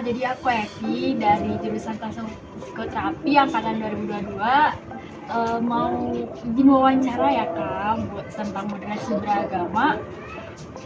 jadi aku Evi dari jurusan psikoterapi angkatan 2022. Mau izin wawancara ya Kak buat tentang moderasi beragama,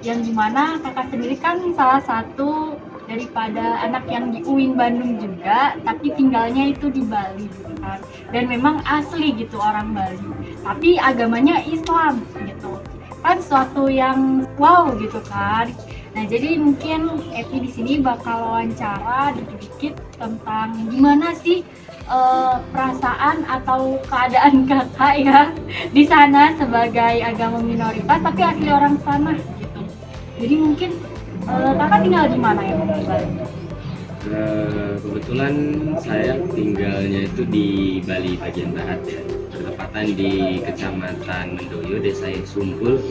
yang dimana kakak sendiri kan salah satu daripada anak yang di UIN Bandung juga, tapi tinggalnya itu di Bali gitu kan. Dan memang asli gitu orang Bali, tapi agamanya Islam gitu. Kan suatu yang wow gitu kan. Nah, jadi mungkin Epi di sini bakal wawancara dikit-dikit tentang gimana sih perasaan atau keadaan kakak ya di sana sebagai agama minoritas tapi asli orang sana gitu. Jadi mungkin kakak tinggal di mana ya di Bali? Kebetulan saya tinggalnya itu di Bali bagian barat ya, bertepatan di Kecamatan Mendoyo, Desa Sumpul,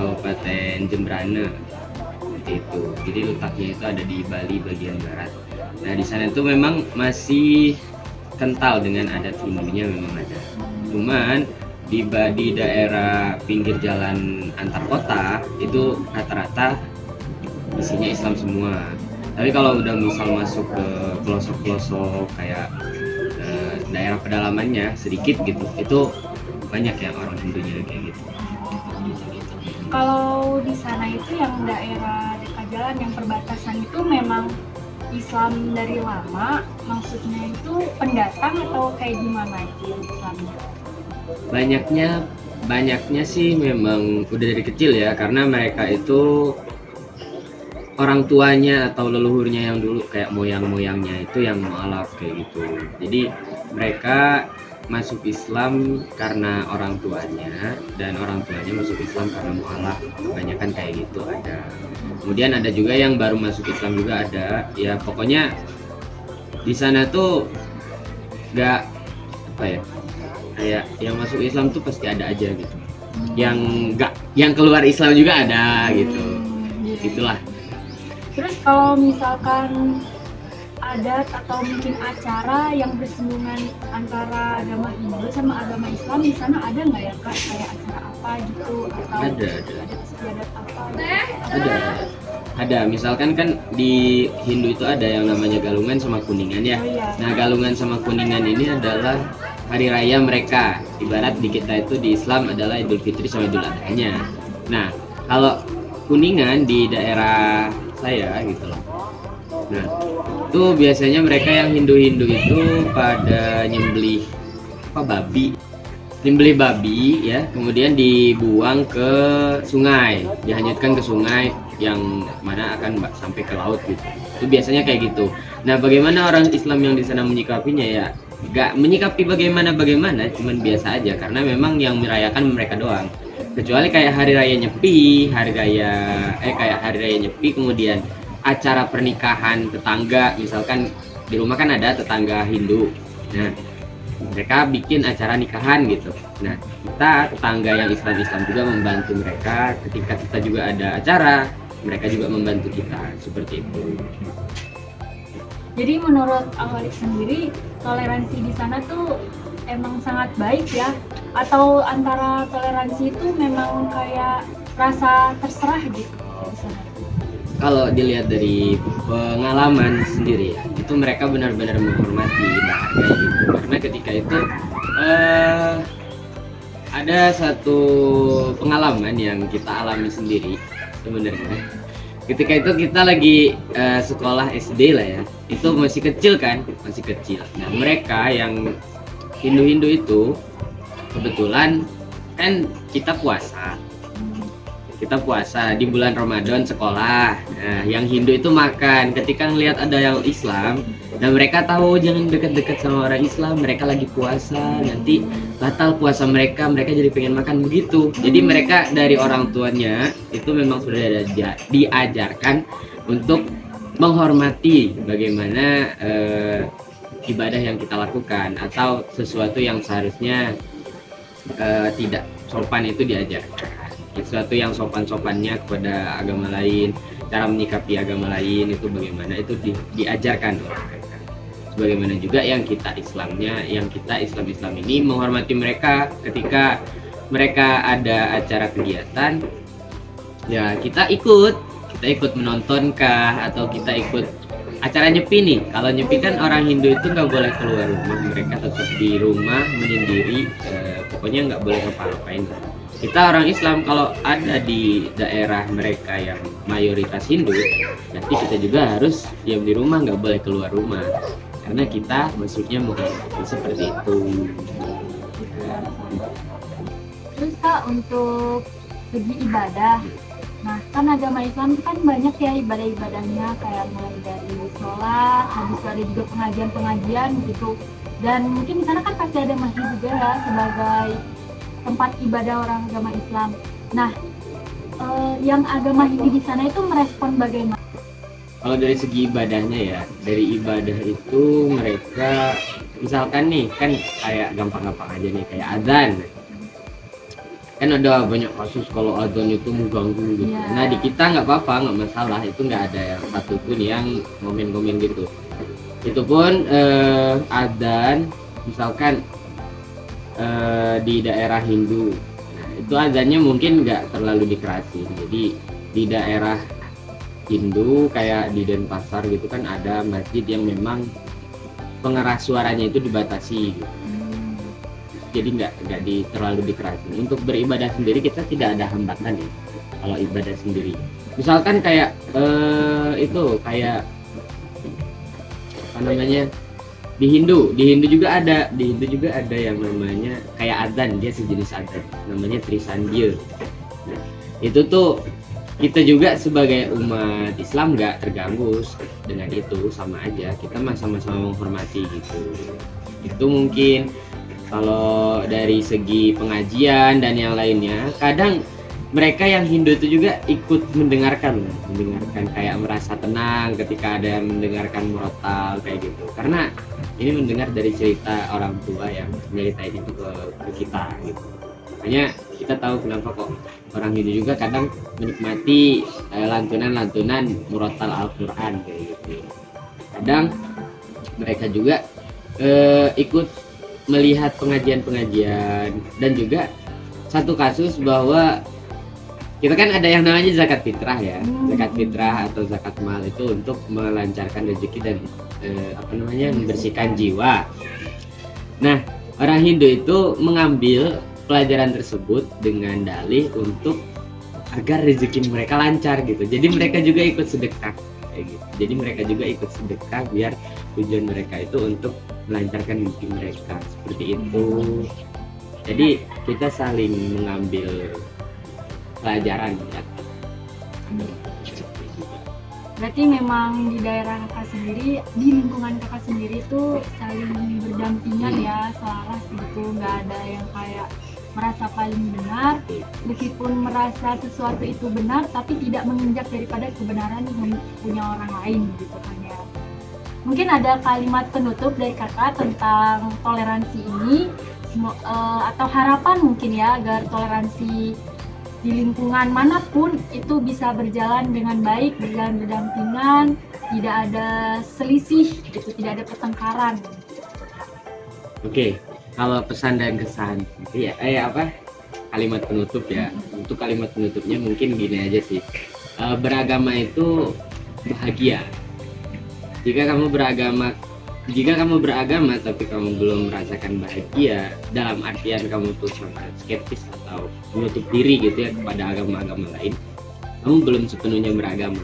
Kabupaten Jembrana, seperti itu. Jadi letaknya itu ada di Bali bagian barat. Nah di sana itu memang masih kental dengan adat Hindunya, memang ada. Cuman di daerah pinggir jalan antar kota itu rata-rata isinya Islam semua. Tapi kalau udah misal masuk ke pelosok-pelosok kayak daerah pedalamannya sedikit gitu, itu banyak yang orang Hindunya kayak gitu. Kalau di sana itu yang daerah dekat jalan yang perbatasan itu memang Islam dari lama, maksudnya itu pendatang atau kayak gimana itu Islamnya? Banyaknya sih memang udah dari kecil ya, karena mereka itu orang tuanya atau leluhurnya yang dulu kayak moyang-moyangnya itu yang mualaf kayak gitu. Jadi mereka masuk Islam karena orang tuanya, dan orang tuanya masuk Islam karena mualaf. Kebanyakan kayak gitu ada. Kemudian ada juga yang baru masuk Islam juga ada. Ya pokoknya di sana tuh gak apa ya, kayak yang masuk Islam tuh pasti ada aja gitu. Yang keluar Islam juga ada gitu. Itulah. Terus kalau misalkan adat atau mungkin acara yang bersinggungan antara agama Hindu sama agama Islam di sana ada nggak ya Kak? Kayak acara apa gitu atau Ada. adat apa? Ada. Misalkan kan di Hindu itu ada yang namanya Galungan sama Kuningan ya. Oh, iya. Nah, Galungan sama Kuningan ini adalah hari raya mereka. Ibarat di kita itu di Islam adalah Idul Fitri sama Idul Adha-nya. Nah, kalau Kuningan di daerah saya gitu loh. Nah, itu biasanya mereka yang Hindu-Hindu itu pada nyembelih babi ya, kemudian dibuang ke sungai, dihanyutkan ke sungai yang mana akan sampai ke laut gitu. Itu biasanya kayak gitu. Nah, bagaimana orang Islam yang di sana menyikapinya ya? Gak menyikapi bagaimana, cuman biasa aja, karena memang yang merayakan mereka doang. Kecuali kayak hari raya Nyepi, kayak hari raya Nyepi, kemudian acara pernikahan tetangga, misalkan di rumah kan ada tetangga Hindu. Nah, mereka bikin acara nikahan gitu. Nah, kita tetangga yang Islam juga membantu mereka. Ketika kita juga ada acara, mereka juga membantu kita, seperti itu. Jadi menurut Awalik sendiri toleransi di sana tuh emang sangat baik ya? Atau antara toleransi itu memang kayak rasa terserah gitu di sana? Kalau dilihat dari pengalaman sendiri ya, itu mereka benar-benar menghormati, menghargai gitu. Karena ketika itu ada satu pengalaman yang kita alami sendiri sebenarnya. Ketika itu kita lagi sekolah SD lah ya, itu masih kecil. Nah, mereka yang Hindu itu kebetulan kan kita puasa di bulan Ramadan sekolah. Nah, yang Hindu itu makan. Ketika ngelihat ada yang Islam, dan mereka tahu jangan dekat-dekat sama orang Islam, mereka lagi puasa, nanti batal puasa mereka jadi pengen makan begitu. Jadi mereka dari orang tuanya itu memang sudah diajarkan untuk menghormati bagaimana ibadah yang kita lakukan, atau sesuatu yang seharusnya tidak sopan itu diajarkan. Sesuatu yang sopan-sopannya kepada agama lain, cara menyikapi agama lain itu bagaimana, itu diajarkan oleh mereka. Sebagaimana juga yang kita Islam ini menghormati mereka. Ketika mereka ada acara kegiatan ya kita ikut menontonkah, atau kita ikut acara nyepi nih, kalau nyepi kan orang Hindu itu nggak boleh keluar rumah, mereka tetap di rumah menyendiri, pokoknya nggak boleh ngapa-ngapain. Kita orang Islam kalau ada di daerah mereka yang mayoritas Hindu, berarti kita juga harus diam di rumah, nggak boleh keluar rumah, karena kita masuknya menghormati seperti itu. Terus Kak, untuk segi ibadah, nah kan agama Islam itu kan banyak ya ibadah-ibadahnya, kayak mulai dari sholat, habis itu ada juga pengajian-pengajian gitu. Dan mungkin di sana kan pasti ada masjid juga ya sebagai tempat ibadah orang agama Islam. Nah, yang agama Hindu di sana itu merespon bagaimana? Kalau dari segi ibadahnya ya, dari ibadah itu mereka misalkan nih kan kayak gampang-gampang aja nih, kayak azan. Kan ada banyak kasus kalau azan itu mengganggu gitu. Yeah. Nah di kita nggak apa-apa, nggak masalah, itu nggak ada yang satupun yang komen-komen gitu. Itu pun azan misalkan di daerah Hindu, nah, itu azannya mungkin nggak terlalu dikerasin. Jadi di daerah Hindu kayak di Denpasar gitu kan ada masjid yang memang pengeras suaranya itu dibatasi gitu. Jadi nggak terlalu dikerasin. Untuk beribadah sendiri kita tidak ada hambatan ya kalau ibadah sendiri. Misalkan kayak itu kayak apa namanya di Hindu juga ada yang namanya kayak adzan, dia sejenis adzan namanya Trisandya. Nah, itu tuh kita juga sebagai umat Islam nggak terganggu dengan itu, sama aja kita sama-sama menghormati gitu. Itu mungkin kalau dari segi pengajian dan yang lainnya, kadang mereka yang Hindu itu juga ikut mendengarkan kayak merasa tenang ketika ada yang mendengarkan murotal kayak gitu, karena ini mendengar dari cerita orang tua yang nyeritain itu ke kita gitu. Makanya kita tahu kenapa kok orang Hindu juga kadang menikmati lantunan murotal Al-Quran kayak gitu. Kadang mereka juga ikut melihat pengajian-pengajian, dan juga satu kasus bahwa kita kan ada yang namanya zakat fitrah ya, zakat fitrah atau zakat mal itu untuk melancarkan rezeki dan membersihkan jiwa. Nah, orang Hindu itu mengambil pelajaran tersebut dengan dalih untuk agar rezeki mereka lancar gitu. Jadi mereka juga ikut sedekah kayak gitu. Jadi mereka juga ikut sedekah biar tujuan mereka itu untuk melancarkan rezeki mereka, seperti itu. Jadi kita saling mengambil pelajaran ya. Berarti memang di daerah kakak sendiri, di lingkungan kakak sendiri itu saling berdampingan ya, selaras gitu, nggak ada yang kayak merasa paling benar, meskipun merasa sesuatu itu benar tapi tidak menginjak daripada kebenaran yang punya orang lain gitu kan ya. Mungkin ada kalimat penutup dari kakak tentang toleransi ini, atau harapan mungkin ya agar toleransi di lingkungan manapun itu bisa berjalan dengan baik, berjalan berdampingan, tidak ada selisih gitu, tidak ada pertengkaran. Oke, kalau pesan dan kesan ya kalimat penutup ya. Untuk kalimat penutupnya mungkin gini aja sih, beragama itu bahagia. Jika kamu beragama tapi kamu belum merasakan bahagia, dalam artian kamu tuh sangat skeptis atau menutup diri gitu ya kepada agama-agama lain, kamu belum sepenuhnya beragama.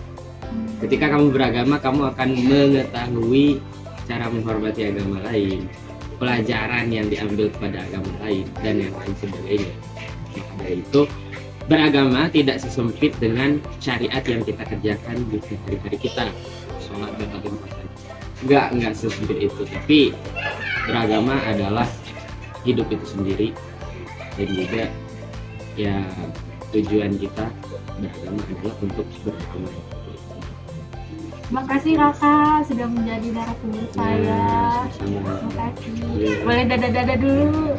Ketika kamu beragama, kamu akan mengetahui cara menghormati agama lain, pelajaran yang diambil kepada agama lain, dan yang lain sebagainya. Maka dari itu, beragama tidak sesempit dengan syariat yang kita kerjakan di hari-hari kita, sholat dan puasa. Enggak sesempit itu, tapi beragama adalah hidup itu sendiri, dan juga ya tujuan kita beragama adalah untuk beragama. Terima kasih Raka sudah menjadi narasumber saya. Sama-sama. Terima kasih. Boleh dada-dada dulu.